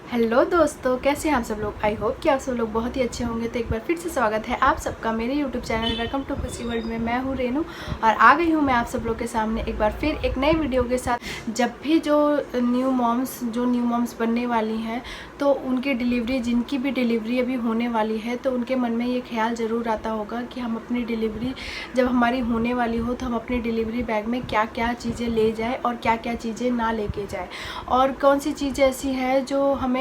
Hello दोस्तों, कैसे हैं आप सब लोग। आई होप कि आप सब लोग बहुत ही अच्छे होंगे। तो एक बार फिर से स्वागत है आप सबका मेरे यूट्यूब चैनल वेलकम टू खुशी वर्ल्ड में। मैं हूँ रेनू और आ गई हूँ मैं आप सब लोग के सामने एक बार फिर एक नई वीडियो के साथ। जब भी जो न्यू मॉम्स बनने वाली हैं तो उनकी डिलीवरी, जिनकी भी डिलीवरी अभी होने वाली है, तो उनके मन में ये ख्याल ज़रूर आता होगा कि हम अपनी डिलीवरी जब हमारी होने वाली हो तो हम अपनी डिलीवरी बैग में क्या क्या चीज़ें ले जाएँ और क्या क्या चीज़ें ना लेके जाए, और कौन सी चीज़ ऐसी है जो हमें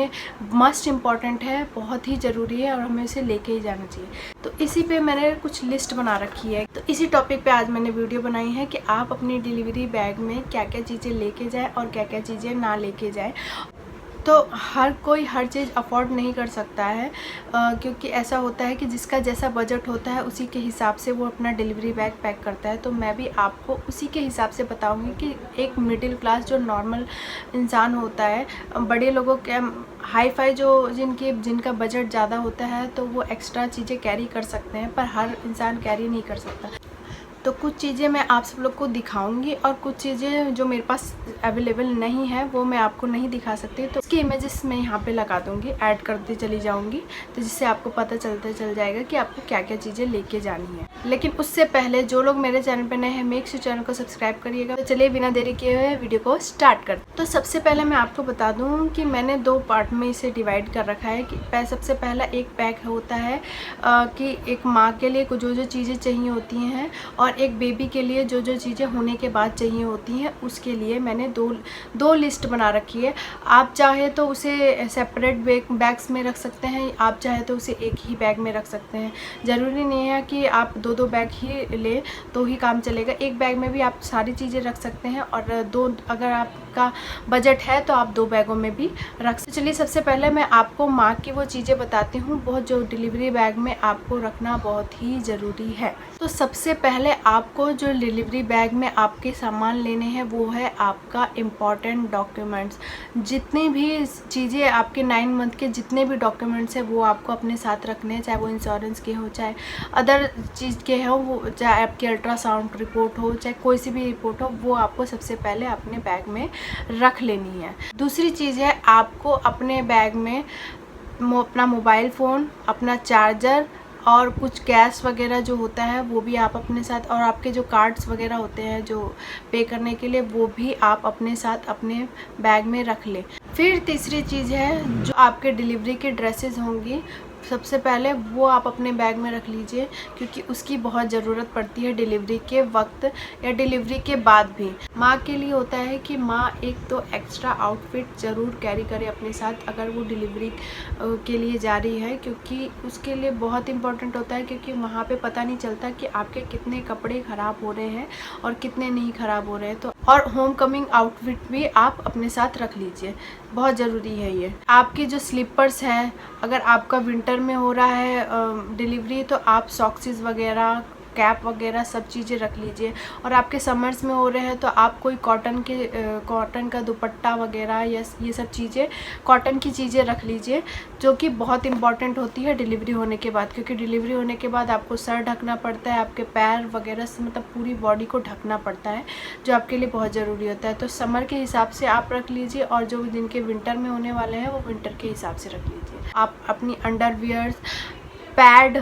मस्ट इम्पॉर्टेंट है, बहुत ही ज़रूरी है और हमें इसे लेके ही जाना चाहिए। तो इसी पे मैंने कुछ लिस्ट बना रखी है। तो इसी टॉपिक पे आज मैंने वीडियो बनाई है कि आप अपनी डिलीवरी बैग में क्या क्या चीज़ें लेके जाएं और क्या क्या चीज़ें ना लेके जाएं। तो हर कोई हर चीज़ अफोर्ड नहीं कर सकता है, क्योंकि ऐसा होता है कि जिसका जैसा बजट होता है उसी के हिसाब से वो अपना डिलीवरी बैग पैक करता है। तो मैं भी आपको उसी के हिसाब से बताऊंगी कि एक मिडिल क्लास जो नॉर्मल इंसान होता है, बड़े लोगों के हाई फाई जो जिनका बजट ज़्यादा होता है तो वो एक्स्ट्रा चीज़ें कैरी कर सकते हैं, पर हर इंसान कैरी नहीं कर सकता। तो कुछ चीज़ें मैं आप सब लोग को दिखाऊंगी और कुछ चीज़ें जो मेरे पास अवेलेबल नहीं है वो मैं आपको नहीं दिखा सकती। तो इसकी इमेजेस मैं यहाँ पे लगा दूंगी, ऐड करती चली जाऊंगी, तो जिससे आपको पता चल जाएगा कि आपको क्या क्या चीज़ें लेके जानी है। लेकिन उससे पहले जो लोग मेरे चैनल पर नए हैं, मेक श्योर चैनल को सब्सक्राइब करिएगा। तो चलिए बिना देरी किए हुए वीडियो को स्टार्ट कर। तो सबसे पहले मैं आपको बता दूँ कि मैंने दो पार्ट में इसे डिवाइड कर रखा है। कि सबसे पहला एक पैक होता है कि एक माँ के लिए जो जो चीज़ें चाहिए होती हैं और एक बेबी के लिए जो जो चीज़ें होने के बाद चाहिए होती हैं, उसके लिए मैंने दो लिस्ट बना रखी है। आप चाहे तो उसे सेपरेट बैग्स में रख सकते हैं, आप चाहे तो उसे एक ही बैग में रख सकते हैं। ज़रूरी नहीं है कि आप दो बैग ही ले तो ही काम चलेगा। एक बैग में भी आप सारी चीज़ें रख सकते हैं और अगर आपका बजट है तो आप दो बैगों में भी रख सकते। चलिए सबसे पहले मैं आपको माँ की वो चीज़ें बताती हूँ बहुत जो डिलीवरी बैग में आपको रखना बहुत ही ज़रूरी है। तो सबसे पहले आपको जो डिलीवरी बैग में आपके सामान लेने हैं वो है आपका इम्पॉर्टेंट डॉक्यूमेंट्स। जितनी भी चीज़ें आपके 9 मंथ के जितने भी डॉक्यूमेंट्स हैं वो आपको अपने साथ रखने हैं, चाहे वो इंश्योरेंस के हो, चाहे अदर चीज़ के हो, वो चाहे आपकी अल्ट्रासाउंड रिपोर्ट हो, चाहे कोई सी भी रिपोर्ट हो, वो आपको सबसे पहले अपने बैग में रख लेनी है। दूसरी चीज़ है आपको अपने बैग में अपना मोबाइल फ़ोन, अपना चार्जर और कुछ कैश वगैरह जो होता है वो भी आप अपने साथ, और आपके जो कार्ड्स वगैरह होते हैं जो पे करने के लिए, वो भी आप अपने साथ अपने बैग में रख लें। फिर तीसरी चीज़ है जो आपके डिलीवरी के ड्रेसेस होंगी, सबसे पहले वो आप अपने बैग में रख लीजिए, क्योंकि उसकी बहुत ज़रूरत पड़ती है डिलीवरी के वक्त या डिलीवरी के बाद भी। माँ के लिए होता है कि माँ एक तो एक्स्ट्रा आउटफिट ज़रूर कैरी करे अपने साथ अगर वो डिलीवरी के लिए जा रही है, क्योंकि उसके लिए बहुत इम्पोर्टेंट होता है, क्योंकि वहाँ पे पता नहीं चलता कि आपके कितने कपड़े ख़राब हो रहे हैं और कितने नहीं ख़राब हो रहे हैं। तो और होम कमिंग आउटफिट भी आप अपने साथ रख लीजिए, बहुत ज़रूरी है ये। आपकी जो स्लीपर्स हैं, अगर आपका विंटर में हो रहा है डिलीवरी, तो आप सॉक्सेस वगैरह, कैप वगैरह सब चीज़ें रख लीजिए। और आपके समर्स में हो रहे हैं तो आप कोई कॉटन का दुपट्टा वगैरह या ये सब चीज़ें, कॉटन की चीज़ें रख लीजिए, जो कि बहुत इंपॉर्टेंट होती है डिलीवरी होने के बाद। क्योंकि डिलीवरी होने के बाद आपको सर ढकना पड़ता है, आपके पैर वगैरह से, मतलब पूरी बॉडी को ढकना पड़ता है, जो आपके लिए बहुत ज़रूरी होता है। तो समर के हिसाब से आप रख लीजिए, और जो जिनके विंटर में होने वाले हैं वो विंटर के हिसाब से रख लीजिए। आप अपनी अंडरवियर्स, पैड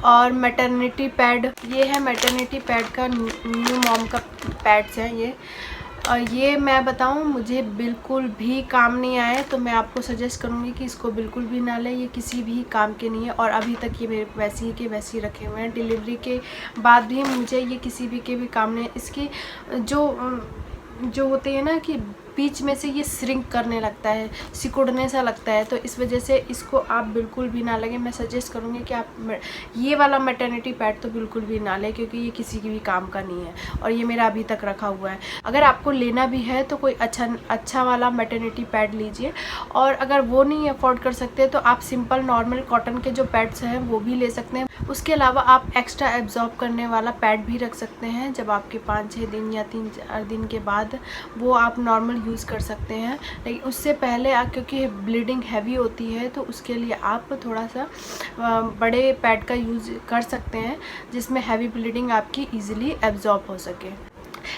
और मैटरनिटी पैड, ये है मैटरनिटी पैड का न्यू मॉम का पैड्स है ये। और ये मैं बताऊं, मुझे बिल्कुल भी काम नहीं आए, तो मैं आपको सजेस्ट करूंगी कि इसको बिल्कुल भी ना लें, ये किसी भी काम के नहीं है। और अभी तक ये मेरे वैसे ही के वैसे ही रखे हुए हैं, डिलीवरी के बाद भी मुझे ये किसी भी के भी काम नहीं है। इसकी जो होते हैं ना कि बीच में से ये श्रिंक करने लगता है, सिकुड़ने सा लगता है, तो इस वजह से इसको आप बिल्कुल भी ना लगे। मैं सजेस्ट करूँगी कि आप ये वाला मैटरनिटी पैड तो बिल्कुल भी ना लें, क्योंकि ये किसी की भी काम का नहीं है और ये मेरा अभी तक रखा हुआ है। अगर आपको लेना भी है तो कोई अच्छा वाला मैटरनिटी पैड लीजिए, और अगर वो नहीं अफोर्ड कर सकते तो आप सिंपल नॉर्मल कॉटन के जो पैड्स हैं वो भी ले सकते हैं। उसके अलावा आप एक्स्ट्रा एब्जॉर्ब करने वाला पैड भी रख सकते हैं, जब आपके 5-6 दिन या 3-4 दिन के बाद वो आप नॉर्मल यूज़ कर सकते हैं। लेकिन उससे पहले क्योंकि ब्लीडिंग हैवी होती है, तो उसके लिए आप थोड़ा सा बड़े पैड का यूज़ कर सकते हैं, जिसमें हैवी ब्लीडिंग आपकी ईजिली एब्जॉर्ब हो सके।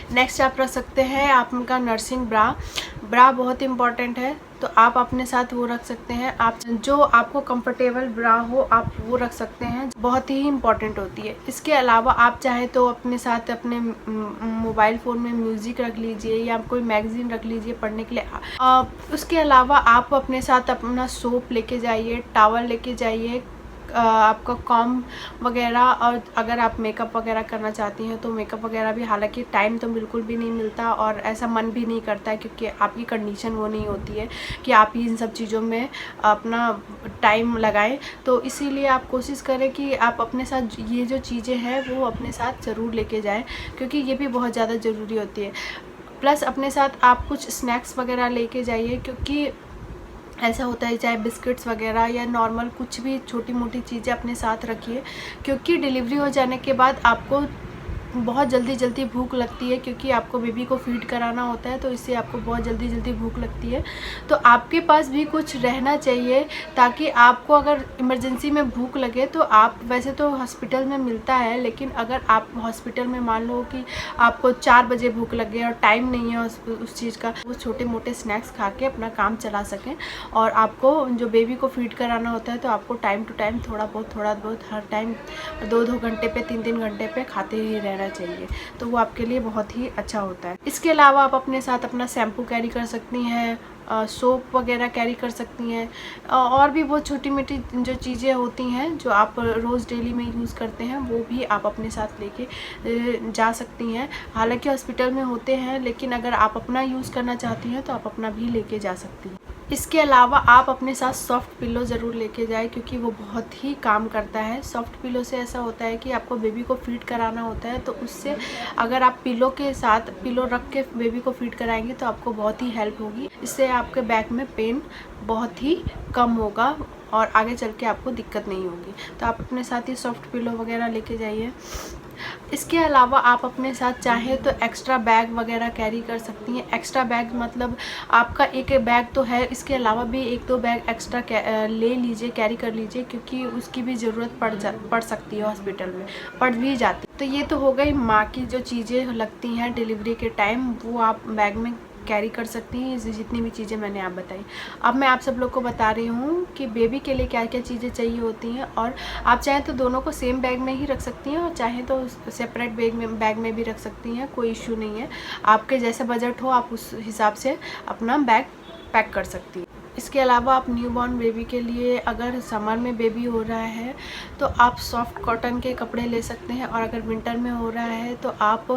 नेक्स्ट आप रख सकते हैं आपका नर्सिंग ब्रा। ब्रा बहुत इम्पॉर्टेंट है, तो आप अपने साथ वो रख सकते हैं। आप जो आपको कंफर्टेबल ब्रा हो आप वो रख सकते हैं, बहुत ही इम्पॉर्टेंट होती है। इसके अलावा आप चाहे तो अपने साथ अपने मोबाइल फ़ोन में म्यूज़िक रख लीजिए या कोई मैगज़ीन रख लीजिए पढ़ने के लिए। उसके अलावा आप अपने साथ अपना सोप लेके जाइए, टॉवल लेके जाइए, आपका कॉम वगैरह, और अगर आप मेकअप वगैरह करना चाहती हैं तो मेकअप वगैरह भी, हालांकि टाइम तो बिल्कुल भी नहीं मिलता और ऐसा मन भी नहीं करता है क्योंकि आपकी कंडीशन वो नहीं होती है कि आप इन सब चीज़ों में अपना टाइम लगाएं। तो इसीलिए आप कोशिश करें कि आप अपने साथ ये जो चीज़ें हैं वो अपने साथ ज़रूर लेके जाएँ, क्योंकि ये भी बहुत ज़्यादा ज़रूरी होती है। प्लस अपने साथ आप कुछ स्नैक्स वगैरह लेके जाइए, क्योंकि ऐसा होता है चाहे बिस्किट्स वगैरह या नॉर्मल कुछ भी छोटी मोटी चीज़ें अपने साथ रखिए, क्योंकि डिलीवरी हो जाने के बाद आपको बहुत जल्दी भूख लगती है, क्योंकि आपको बेबी को फीड कराना होता है, तो इससे आपको बहुत जल्दी भूख लगती है। तो आपके पास भी कुछ रहना चाहिए, ताकि आपको अगर इमरजेंसी में भूख लगे तो आप, वैसे तो हॉस्पिटल में मिलता है, लेकिन अगर आप हॉस्पिटल में मान लो कि आपको 4 बजे भूख लग गई और टाइम नहीं है उस चीज़ का, वो छोटे मोटे स्नैक्स खा के अपना काम चला सकें। और आपको जो बेबी को फीड कराना होता है तो आपको टाइम टू टाइम थोड़ा बहुत हर टाइम 2-2 घंटे पे 3-3 घंटे पे खाते ही रहना चाहिए, तो वो आपके लिए बहुत ही अच्छा होता है। इसके अलावा आप अपने साथ अपना शैम्पू कैरी कर सकती हैं, सोप वगैरह कैरी कर सकती हैं, और भी बहुत छोटी मोटी जो चीज़ें होती हैं जो आप रोज़ डेली में यूज़ करते हैं वो भी आप अपने साथ लेके जा सकती हैं। हालांकि हॉस्पिटल में होते हैं, लेकिन अगर आप अपना यूज़ करना चाहती हैं तो आप अपना भी लेके जा सकती हैं। इसके अलावा आप अपने साथ सॉफ्ट पिलो ज़रूर लेके जाएं, क्योंकि वो बहुत ही काम करता है। सॉफ्ट पिलो से ऐसा होता है कि आपको बेबी को फीड कराना होता है, तो उससे अगर आप पिलो के साथ पिलो रख के बेबी को फीड कराएंगे तो आपको बहुत ही हेल्प होगी। इससे आपके बैक में पेन बहुत ही कम होगा और आगे चल के आपको दिक्कत नहीं होगी। तो आप अपने साथ ही सॉफ्ट पिलो वगैरह लेके जाइए। इसके अलावा आप अपने साथ चाहे तो एक्स्ट्रा बैग वगैरह कैरी कर सकती हैं। एक्स्ट्रा बैग मतलब आपका एक बैग तो है, इसके अलावा भी 1-2 बैग एक्स्ट्रा ले लीजिए, कैरी कर लीजिए, क्योंकि उसकी भी ज़रूरत पड़ सकती है, हॉस्पिटल में पड़ भी जाती है। तो ये तो हो गई माँ की जो चीज़ें लगती हैं डिलीवरी के टाइम, वो आप बैग में कैरी कर सकती हैं, जितनी भी चीज़ें मैंने आप बताई। अब मैं आप सब लोग को बता रही हूँ कि बेबी के लिए क्या क्या चीज़ें चाहिए होती हैं, और आप चाहें तो दोनों को सेम बैग में ही रख सकती हैं और चाहें तो सेपरेट बैग में भी रख सकती हैं, कोई इशू नहीं है। आपके जैसा बजट हो आप उस हिसाब से अपना बैग पैक कर सकती हैं। इसके अलावा आप न्यूबॉर्न बेबी के लिए, अगर समर में बेबी हो रहा है तो आप सॉफ्ट कॉटन के कपड़े ले सकते हैं, और अगर विंटर में हो रहा है तो आप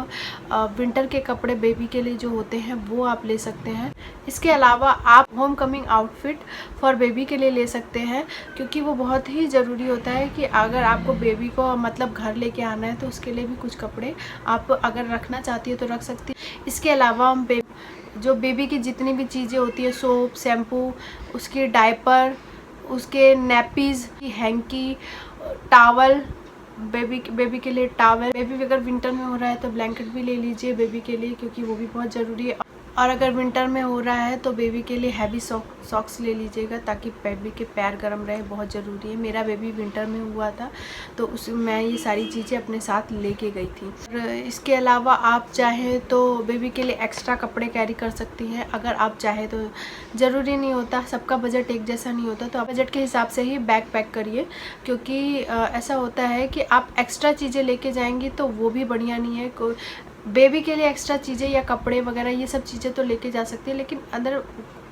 विंटर के कपड़े बेबी के लिए जो होते हैं वो आप ले सकते हैं। इसके अलावा आप home coming outfit for baby के लिए ले सकते हैं, क्योंकि वो बहुत ही ज़रूरी होता है कि अगर आपको बेबी को मतलब घर लेके आना है तो उसके लिए भी कुछ कपड़े आप अगर रखना चाहती है तो रख सकती है। इसके अलावा जो बेबी की जितनी भी चीज़ें होती है, सोप, शैम्पू, उसके डायपर, उसके नैपीज़, हैंकी, टॉवल, बेबी के लिए टॉवल, बेबी अगर विंटर में हो रहा है तो ब्लैंकेट भी ले लीजिए बेबी के लिए, क्योंकि वो भी बहुत ज़रूरी है। और अगर विंटर में हो रहा है तो बेबी के लिए हैवी सॉक्स ले लीजिएगा, ताकि बेबी के पैर गर्म रहे, बहुत ज़रूरी है। मेरा बेबी विंटर में हुआ था तो मैं ये सारी चीज़ें अपने साथ लेके गई थी। और इसके अलावा आप चाहें तो बेबी के लिए एक्स्ट्रा कपड़े कैरी कर सकती हैं, अगर आप चाहें तो। ज़रूरी नहीं होता, सबका बजट एक जैसा नहीं होता, तो आप बजट के हिसाब से ही बैग पैक करिए, क्योंकि ऐसा होता है कि आप एक्स्ट्रा चीज़ें लेके जाएंगी तो वो भी बढ़िया नहीं है। बेबी के लिए एक्स्ट्रा चीज़ें या कपड़े वगैरह ये सब चीज़ें तो लेके जा सकते हैं, लेकिन अंदर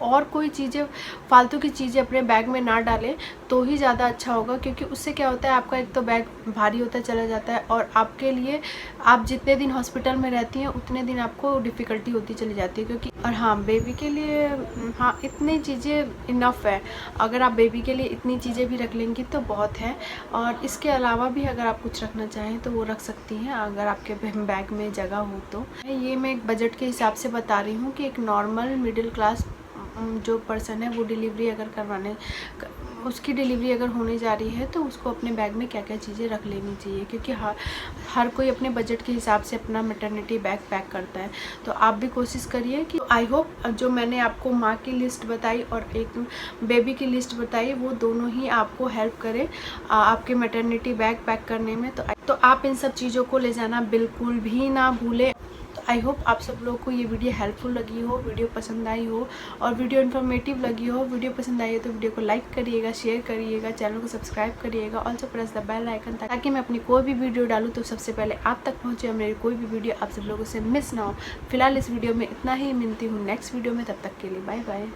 और कोई चीज़ें, फालतू की चीज़ें अपने बैग में ना डालें तो ही ज़्यादा अच्छा होगा, क्योंकि उससे क्या होता है आपका एक तो बैग भारी होता चला जाता है, और आपके लिए आप जितने दिन हॉस्पिटल में रहती हैं उतने दिन आपको डिफ़िकल्टी होती चली जाती है, क्योंकि और हाँ बेबी के लिए हाँ इतनी चीज़ें इनफ है। अगर आप बेबी के लिए इतनी चीज़ें भी रख लेंगी तो बहुत है, और इसके अलावा भी अगर आप कुछ रखना चाहें तो वो रख सकती हैं, अगर आपके बैग में जगह हो तो। ये मैं एक बजट के हिसाब से बता रही हूँ कि एक नॉर्मल मिडिल क्लास जो पर्सन है वो डिलीवरी अगर उसकी डिलीवरी अगर होने जा रही है तो उसको अपने बैग में क्या क्या चीज़ें रख लेनी चाहिए, क्योंकि हर कोई अपने बजट के हिसाब से अपना मैटरनिटी बैग पैक करता है। तो आप भी कोशिश करिए कि आई होप जो मैंने आपको माँ की लिस्ट बताई और एक बेबी की लिस्ट बताई वो दोनों ही आपको हेल्प करें आपके मैटरनिटी बैग पैक करने में। तो आप इन सब चीज़ों को ले जाना बिल्कुल भी ना भूलें। तो आई होप आप सब लोग को ये वीडियो हेल्पफुल लगी हो, वीडियो पसंद आई हो और वीडियो इन्फॉर्मेटिव लगी हो। वीडियो पसंद आई हो तो वीडियो को लाइक करिएगा, शेयर करिएगा, चैनल को सब्सक्राइब करिएगा, also press the bell icon ताकि मैं अपनी कोई भी वीडियो डालूँ तो सबसे पहले आप तक पहुँचे और मेरी कोई भी वीडियो आप सब लोगों से मिस ना हो। फिलहाल इस वीडियो में इतना ही, मिलती हूँ नेक्स्ट वीडियो में, तब तक के लिए बाय बाय।